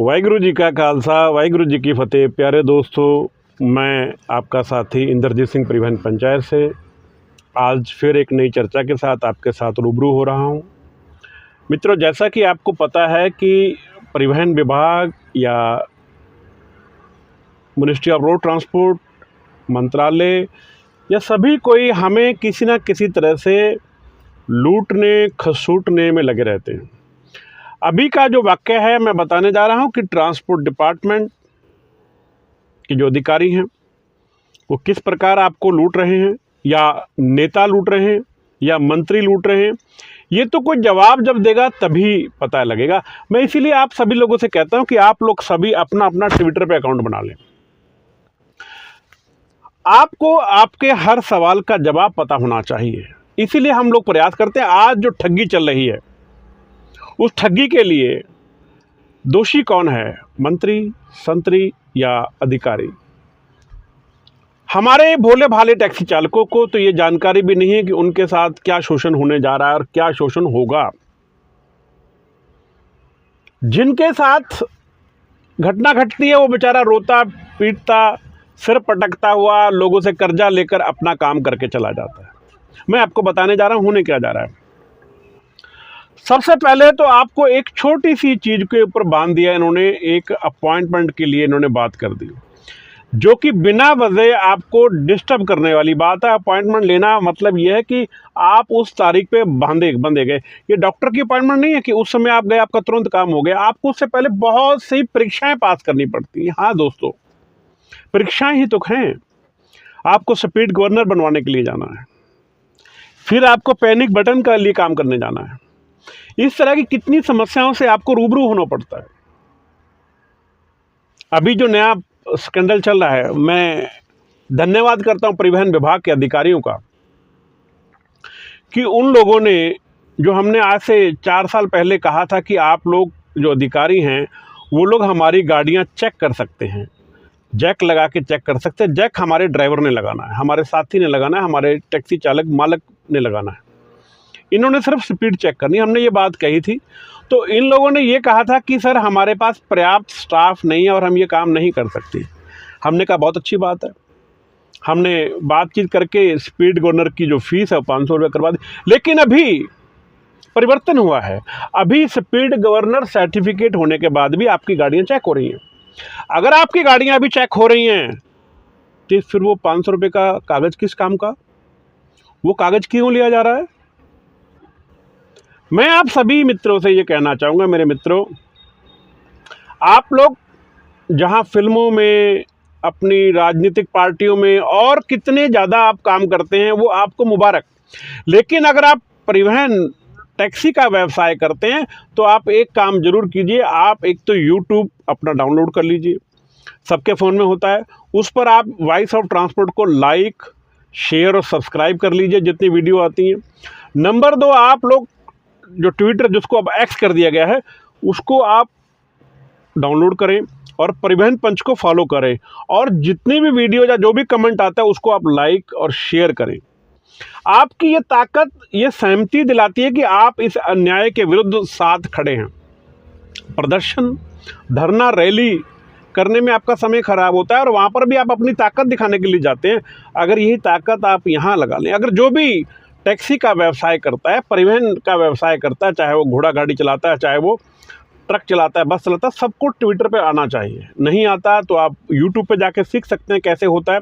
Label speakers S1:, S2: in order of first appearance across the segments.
S1: वाहिगुरु जी का खालसा, वाहिगुरु जी की फतेह। प्यारे दोस्तों, मैं आपका साथी इंद्रजीत सिंह परिवहन पंचायत से आज फिर एक नई चर्चा के साथ आपके साथ रूबरू हो रहा हूं। मित्रों, जैसा कि आपको पता है कि परिवहन विभाग या मिनिस्ट्री ऑफ रोड ट्रांसपोर्ट, मंत्रालय या सभी कोई हमें किसी न किसी तरह से लूटने खसूटने में लगे रहते हैं। अभी का जो वाक़या है मैं बताने जा रहा हूं कि ट्रांसपोर्ट डिपार्टमेंट के जो अधिकारी हैं वो किस प्रकार आपको लूट रहे हैं, या नेता लूट रहे हैं या मंत्री लूट रहे हैं। ये तो कोई जवाब जब देगा तभी पता लगेगा। मैं इसीलिए आप सभी लोगों से कहता हूं कि आप लोग सभी अपना अपना ट्विटर पे अकाउंट बना लें। आपको आपके हर सवाल का जवाब पता होना चाहिए, इसीलिए हम लोग प्रयास करते हैं। आज जो ठगी चल रही है, उस ठगी के लिए दोषी कौन है, मंत्री, संतरी या अधिकारी? हमारे भोले भाले टैक्सी चालकों को तो ये जानकारी भी नहीं है कि उनके साथ क्या शोषण होने जा रहा है और क्या शोषण होगा। जिनके साथ घटना घटती है वो बेचारा रोता पीटता, सिर पटकता हुआ लोगों से कर्जा लेकर अपना काम करके चला जाता है। मैं आपको बताने जा रहा हूं होने क्या जा रहा है। सबसे पहले तो आपको एक छोटी सी चीज के ऊपर बांध दिया इन्होंने। एक अपॉइंटमेंट के लिए इन्होंने बात कर दी, जो कि बिना वजह आपको डिस्टर्ब करने वाली बात है। अपॉइंटमेंट लेना मतलब यह है कि आप उस तारीख पे बंधे गए। ये डॉक्टर की अपॉइंटमेंट नहीं है कि उस समय आप गए, आपका तुरंत काम हो गया। आपको उससे पहले बहुत सी परीक्षाएं पास करनी पड़ती हैं। हाँ दोस्तों, परीक्षाएं ही तो हैं। आपको स्पीड गवर्नर बनवाने के लिए जाना है, फिर आपको पैनिक बटन के लिए काम करने जाना है। इस तरह की कितनी समस्याओं से आपको रूबरू होना पड़ता है। अभी जो नया स्कैंडल चल रहा है, मैं धन्यवाद करता हूं परिवहन विभाग के अधिकारियों का कि उन लोगों ने, जो हमने आज से 4 साल पहले कहा था कि आप लोग जो अधिकारी हैं वो लोग हमारी गाड़ियां चेक कर सकते हैं, जैक लगा के चेक कर सकते हैं। जैक हमारे ड्राइवर ने लगाना है, हमारे साथी ने लगाना है, हमारे टैक्सी चालक मालक ने लगाना है। इन्होंने सिर्फ स्पीड चेक करनी। हमने ये बात कही थी, तो इन लोगों ने ये कहा था कि सर हमारे पास पर्याप्त स्टाफ नहीं है और हम ये काम नहीं कर सकते। हमने कहा बहुत अच्छी बात है। हमने बातचीत करके स्पीड गवर्नर की जो फीस है 500 रुपये करवा दी। लेकिन अभी परिवर्तन हुआ है। अभी स्पीड गवर्नर सर्टिफिकेट होने के बाद भी आपकी गाड़ियाँ चेक हो रही हैं। अगर आपकी गाड़ियाँ अभी चेक हो रही हैं तो फिर वो 500 रुपये का कागज़ किस काम का? वो कागज़ क्यों लिया जा रहा है? मैं आप सभी मित्रों से ये कहना चाहूँगा, मेरे मित्रों, आप लोग जहाँ फिल्मों में, अपनी राजनीतिक पार्टियों में और कितने ज़्यादा आप काम करते हैं वो आपको मुबारक। लेकिन अगर आप परिवहन टैक्सी का व्यवसाय करते हैं तो आप एक काम जरूर कीजिए। आप एक तो यूट्यूब अपना डाउनलोड कर लीजिए, सबके फ़ोन में होता है। उस पर आप वॉइस ऑफ ट्रांसपोर्ट को लाइक, शेयर और सब्सक्राइब कर लीजिए जितनी वीडियो आती हैं। नंबर 2, आप लोग जो ट्विटर, जिसको अब एक्स कर दिया गया है, उसको आप डाउनलोड करें और परिवहन पंच को फॉलो करें, और जितनी भी वीडियो या जो भी कमेंट आता है उसको आप लाइक और शेयर करें। आपकी ये ताकत ये सहमति दिलाती है कि आप इस अन्याय के विरुद्ध साथ खड़े हैं। प्रदर्शन, धरना, रैली करने में आपका समय खराब होता है और वहाँ पर भी आप अपनी ताकत दिखाने के लिए जाते हैं। अगर यही ताकत आप यहाँ लगा लें, अगर जो भी टैक्सी का व्यवसाय करता है, परिवहन का व्यवसाय करता है, चाहे वो घोड़ा गाड़ी चलाता है, चाहे वो ट्रक चलाता है, बस चलाता है, सबको ट्विटर पे आना चाहिए। नहीं आता तो आप यूट्यूब पे जाके सीख सकते हैं कैसे होता है।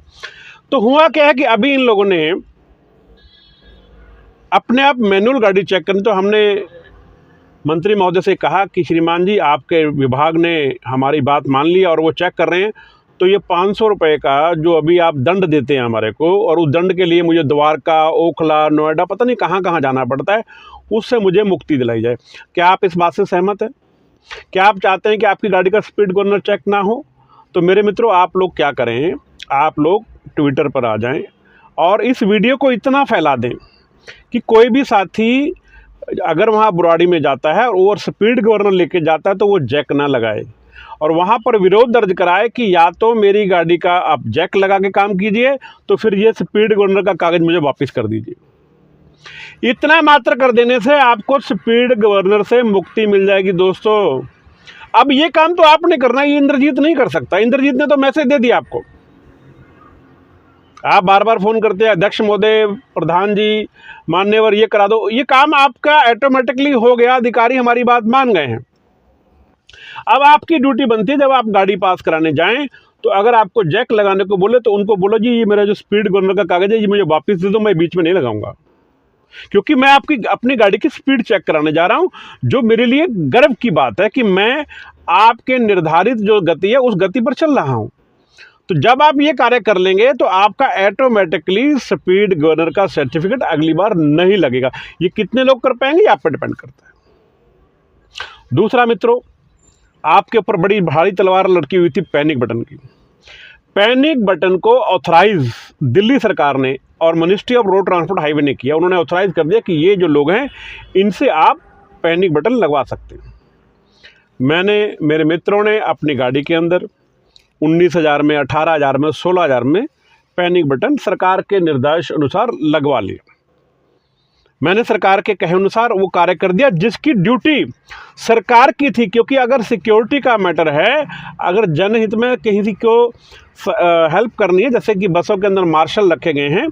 S1: तो हुआ क्या है कि अभी इन लोगों ने अपने आप मैनुअल गाड़ी चेक करनी। तो हमने मंत्री महोदय से कहा कि श्रीमान जी, आपके विभाग ने हमारी बात मान ली और वो चेक कर रहे हैं, तो ये 500 रुपये का जो अभी आप दंड देते हैं हमारे को, और उस दंड के लिए मुझे द्वारका, ओखला, नोएडा, पता नहीं कहाँ कहाँ जाना पड़ता है, उससे मुझे मुक्ति दिलाई जाए। क्या आप इस बात से सहमत हैं? क्या आप चाहते हैं कि आपकी गाड़ी का स्पीड गवर्नर चेक ना हो? तो मेरे मित्रों, आप लोग क्या करें, आप लोग ट्विटर पर आ जाएं और इस वीडियो को इतना फैला दें कि कोई भी साथी अगर वहाँ बुराड़ी में जाता है और स्पीड गवर्नर लेके जाता है तो वो जैक ना लगाए, और वहाँ पर विरोध दर्ज कराए कि या तो मेरी गाड़ी का आप जैक लगा के काम कीजिए, तो फिर ये स्पीड गवर्नर का कागज़ मुझे वापस कर दीजिए। इतना मात्र कर देने से आपको स्पीड गवर्नर से मुक्ति मिल जाएगी दोस्तों। अब ये काम तो आपने करना है, ये इंद्रजीत नहीं कर सकता। इंद्रजीत ने तो मैसेज दे दिया आपको, आप बार बार फोन करते हैं, अध्यक्ष महोदय, प्रधान जी, मान्यवर ये करा दो, ये काम आपका ऑटोमेटिकली हो गया, अधिकारी हमारी बात मान गए हैं। अब आपकी ड्यूटी बनती है, जब आप गाड़ी पास कराने जाएं तो अगर आपको जैक लगाने को बोले तो उनको बोलो जी ये मेरा जो स्पीड गवर्नर का कागज है ये मुझे वापस दे दो, मैं बीच में नहीं लगाऊंगा, क्योंकि मैं आपकी अपनी गाड़ी की स्पीड चेक कराने जा रहा हूं, जो मेरे लिए गर्व की बात है कि मैं आपके निर्धारित जो गति है उस गति पर चल रहा हूं। तो जब आप ये कार्य कर लेंगे तो आपका ऑटोमेटिकली स्पीड गवर्नर का सर्टिफिकेट अगली बार नहीं लगेगा। ये कितने लोग कर पाएंगे ये आप पर डिपेंड करता है। दूसरा मित्रों, आपके ऊपर बड़ी भारी तलवार लटकी हुई थी पैनिक बटन की। पैनिक बटन को ऑथराइज दिल्ली सरकार ने और ministry of road transport highway ने किया। उन्होंने ऑथराइज कर दिया कि ये जो लोग हैं इनसे आप पैनिक बटन लगवा सकते हैं। मैंने, मेरे मित्रों ने अपनी गाड़ी के अंदर 19,000 में, 18,000 में, 16,000 में पैनिक बटन सरकार के निर्देश अनुसार लगवा लिया। मैंने सरकार के कहे अनुसार वो कार्य कर दिया जिसकी ड्यूटी सरकार की थी, क्योंकि अगर सिक्योरिटी का मैटर है, अगर जनहित में किसी को हेल्प करनी है, जैसे कि बसों के अंदर मार्शल रखे गए हैं,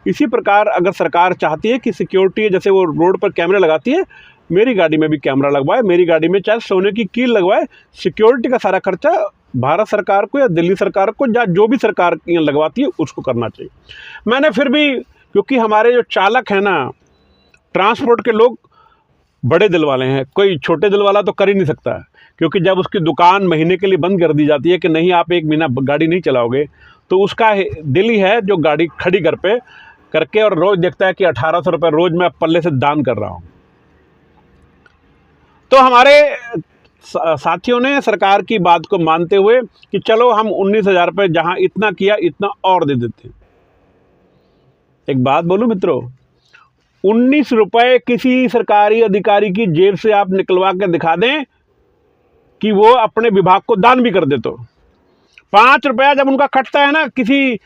S1: इसी प्रकार अगर सरकार चाहती है कि सिक्योरिटी, जैसे वो रोड पर कैमरे लगाती है, मेरी गाड़ी में भी कैमरा लगवाए, मेरी गाड़ी में चाहे सोने की कील लगवाए, सिक्योरिटी का सारा खर्चा भारत सरकार को या दिल्ली सरकार को या जो भी सरकार लगवाती है उसको करना चाहिए। मैंने फिर भी, क्योंकि हमारे जो चालक हैं ना, ट्रांसपोर्ट के लोग बड़े दिल वाले हैं, कोई छोटे दिल वाला तो कर ही नहीं सकता, क्योंकि जब उसकी दुकान महीने के लिए बंद कर दी जाती है कि नहीं आप एक महीना गाड़ी नहीं चलाओगे, तो उसका दिल ही है जो गाड़ी खड़ी घर पे करके और रोज़ देखता है कि 1800 रुपये रोज़ मैं पल्ले से दान कर रहा हूँ। तो हमारे साथियों ने सरकार की बात को मानते हुए कि चलो हम 19,000 रुपये जहाँ इतना किया इतना और दे देते हैं। एक बात बोलूं मित्रों, 19 रुपये किसी सरकारी अधिकारी की जेब से आप निकलवा के दिखा दें कि वो अपने विभाग को दान भी कर दे, तो 5 रुपया जब उनका कटता है ना किसी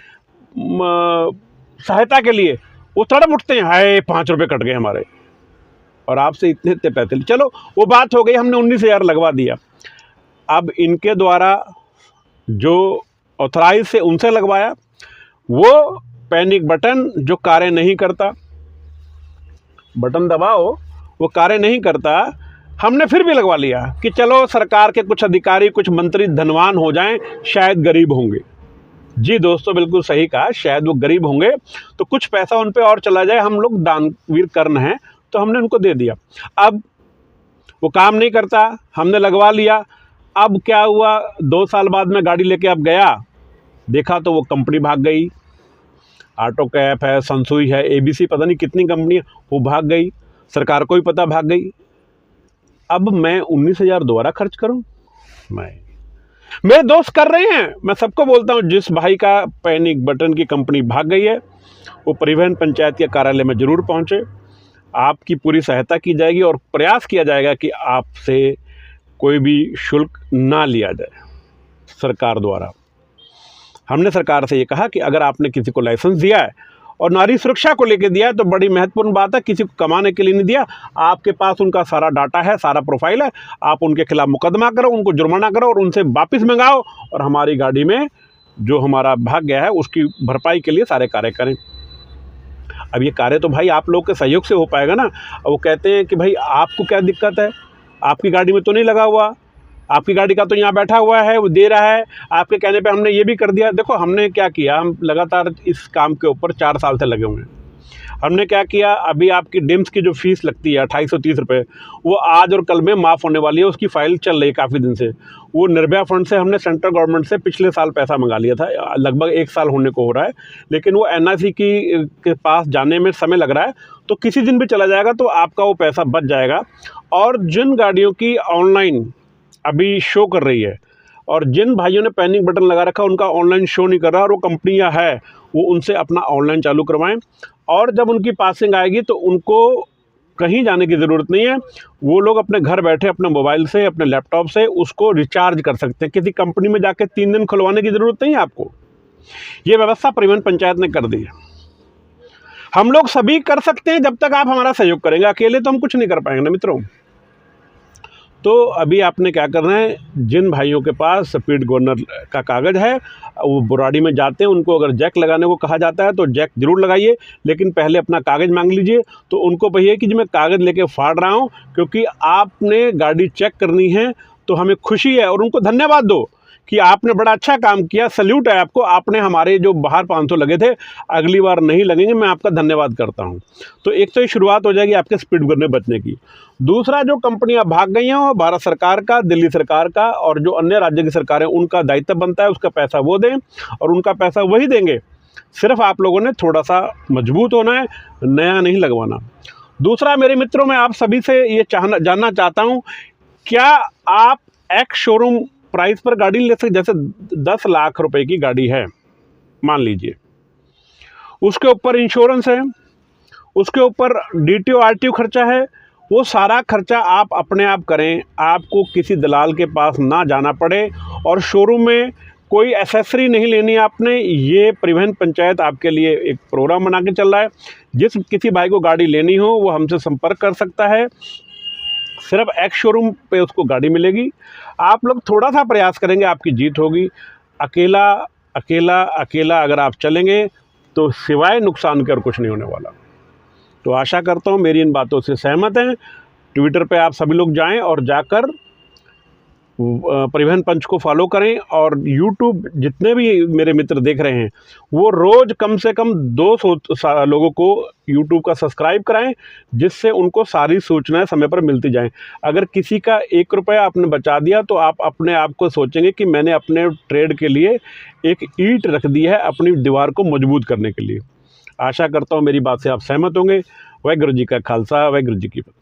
S1: सहायता के लिए, वो तड़प उठते हैं, हाय 5 रुपये कट गए हमारे, और आपसे इतने इतने पैसे। चलो वो बात हो गई, हमने 19,000 लगवा दिया। अब इनके द्वारा जो ऑथराइज से उनसे लगवाया, वो पैनिक बटन जो कार्य नहीं करता, बटन दबाओ वो कार्य नहीं करता, हमने फिर भी लगवा लिया कि चलो सरकार के कुछ अधिकारी, कुछ मंत्री धनवान हो जाएं, शायद गरीब होंगे। जी दोस्तों, बिल्कुल सही कहा, शायद वो गरीब होंगे तो कुछ पैसा उन पे और चला जाए, हम लोग दानवीर कर्ण हैं, तो हमने उनको दे दिया। अब वो काम नहीं करता, हमने लगवा लिया। अब क्या हुआ, 2 साल बाद में गाड़ी लेके अब गया, देखा तो वो कंपनी भाग गई। ऑटो कैफ है, संसुई है, ABC, पता नहीं कितनी कंपनी, वो भाग गई, सरकार को भी पता भाग गई। अब मैं 19,000 दोबारा खर्च करूं? मेरे दोस्त कर रहे हैं। मैं सबको बोलता हूं, जिस भाई का पैनिक बटन की कंपनी भाग गई है वो परिवहन पंचायत के कार्यालय में ज़रूर पहुंचे, आपकी पूरी सहायता की जाएगी और प्रयास किया जाएगा कि आपसे कोई भी शुल्क ना लिया जाए सरकार द्वारा। हमने सरकार से ये कहा कि अगर आपने किसी को लाइसेंस दिया है और नारी सुरक्षा को लेकर दिया है तो बड़ी महत्वपूर्ण बात है, किसी को कमाने के लिए नहीं दिया, आपके पास उनका सारा डाटा है, सारा प्रोफाइल है, आप उनके खिलाफ मुकदमा करो, उनको जुर्माना करो और उनसे वापस मंगाओ, और हमारी गाड़ी में जो हमारा भाग गया है उसकी भरपाई के लिए सारे कार्य करें। अब ये कार्य तो भाई आप लोग के सहयोग से हो पाएगा ना। वो कहते हैं कि भाई आपको क्या दिक्कत है, आपकी गाड़ी में तो नहीं लगा हुआ, आपकी गाड़ी का तो यहाँ बैठा हुआ है, वो दे रहा है, आपके कहने पे हमने ये भी कर दिया। देखो हमने क्या किया, हम लगातार इस काम के ऊपर 4 साल से लगे हुए हैं। हमने क्या किया, अभी आपकी डिम्स की जो फीस लगती है 2830 रुपये, वो आज और कल में माफ़ होने वाली है, उसकी फ़ाइल चल रही है काफ़ी दिन से। वो निर्भया फंड से हमने सेंट्रल गवर्नमेंट से पिछले साल पैसा मंगा लिया था, लगभग 1 साल होने को हो रहा है, लेकिन वो NIC के पास जाने में समय लग रहा है, तो किसी दिन भी चला जाएगा तो आपका वो पैसा बच जाएगा। और जिन गाड़ियों की ऑनलाइन अभी शो कर रही है और जिन भाइयों ने पैनिक बटन लगा रखा उनका ऑनलाइन शो नहीं कर रहा और वो कंपनियां है, वो उनसे अपना ऑनलाइन चालू करवाएं, और जब उनकी पासिंग आएगी तो उनको कहीं जाने की ज़रूरत नहीं है, वो लोग अपने घर बैठे अपने मोबाइल से, अपने लैपटॉप से उसको रिचार्ज कर सकते हैं। किसी कंपनी में जाके 3 दिन खुलवाने की ज़रूरत नहीं है आपको। ये व्यवस्था परिवहन पंचायत ने कर दी है। हम लोग सभी कर सकते हैं जब तक आप हमारा सहयोग करेंगे, अकेले तो हम कुछ नहीं कर पाएंगे ना मित्रों। तो अभी आपने क्या करना है, जिन भाइयों के पास स्पीड गवर्नर का कागज़ है वो बुराड़ी में जाते हैं, उनको अगर जैक लगाने को कहा जाता है तो जैक ज़रूर लगाइए, लेकिन पहले अपना कागज़ मांग लीजिए। तो उनको कहिए कि जी मैं कागज़ लेके फाड़ रहा हूँ, क्योंकि आपने गाड़ी चेक करनी है तो हमें खुशी है, और उनको धन्यवाद दो कि आपने बड़ा अच्छा काम किया, सल्यूट है आपको, आपने हमारे जो बाहर 500 लगे थे अगली बार नहीं लगेंगे, मैं आपका धन्यवाद करता हूं। तो एक तो ये शुरुआत हो जाएगी आपके स्पीड गन बचने की। दूसरा, जो कंपनियां भाग गई हैं वो भारत सरकार का, दिल्ली सरकार का और जो अन्य राज्य की सरकारें, उनका दायित्व बनता है, उसका पैसा वो दें और उनका पैसा वही देंगे। सिर्फ आप लोगों ने थोड़ा सा मजबूत होना है, नया नहीं लगवाना। दूसरा, मेरे मित्रों, मैं आप सभी से ये जानना चाहता हूँ, क्या आप एक्स शोरूम प्राइस पर गाड़ी ले सकते? जैसे 10 लाख रुपए की गाड़ी है मान लीजिए, उसके ऊपर इंश्योरेंस है, उसके ऊपर डीटीओ आरटीओ खर्चा है, वो सारा खर्चा आप अपने आप करें, आपको किसी दलाल के पास ना जाना पड़े, और शोरूम में कोई एसेसरी नहीं लेनी आपने। ये परिवहन पंचायत आपके लिए एक प्रोग्राम बना के चल रहा है। जिस किसी भाई को गाड़ी लेनी हो वो हमसे संपर्क कर सकता है, सिर्फ एक्स शोरूम पे उसको गाड़ी मिलेगी। आप लोग थोड़ा सा प्रयास करेंगे, आपकी जीत होगी। अकेला अकेला अकेला अगर आप चलेंगे तो सिवाय नुकसान के और कुछ नहीं होने वाला। तो आशा करता हूँ मेरी इन बातों से सहमत हैं। ट्विटर पे आप सभी लोग जाएं और जाकर परिवहन पंच को फॉलो करें, और यूट्यूब जितने भी मेरे मित्र देख रहे हैं वो रोज़ कम से कम 200 लोगों को यूट्यूब का सब्सक्राइब कराएं, जिससे उनको सारी सूचनाएं समय पर मिलती जाएं। अगर किसी का 1 रुपया आपने बचा दिया तो आप अपने आप को सोचेंगे कि मैंने अपने ट्रेड के लिए एक ईंट रख दी है अपनी दीवार को मजबूत करने के लिए। आशा करता हूँ मेरी बात से आप सहमत होंगे। वाहिगुरू जी का खालसा, वाहिगुरू जी की फतेह।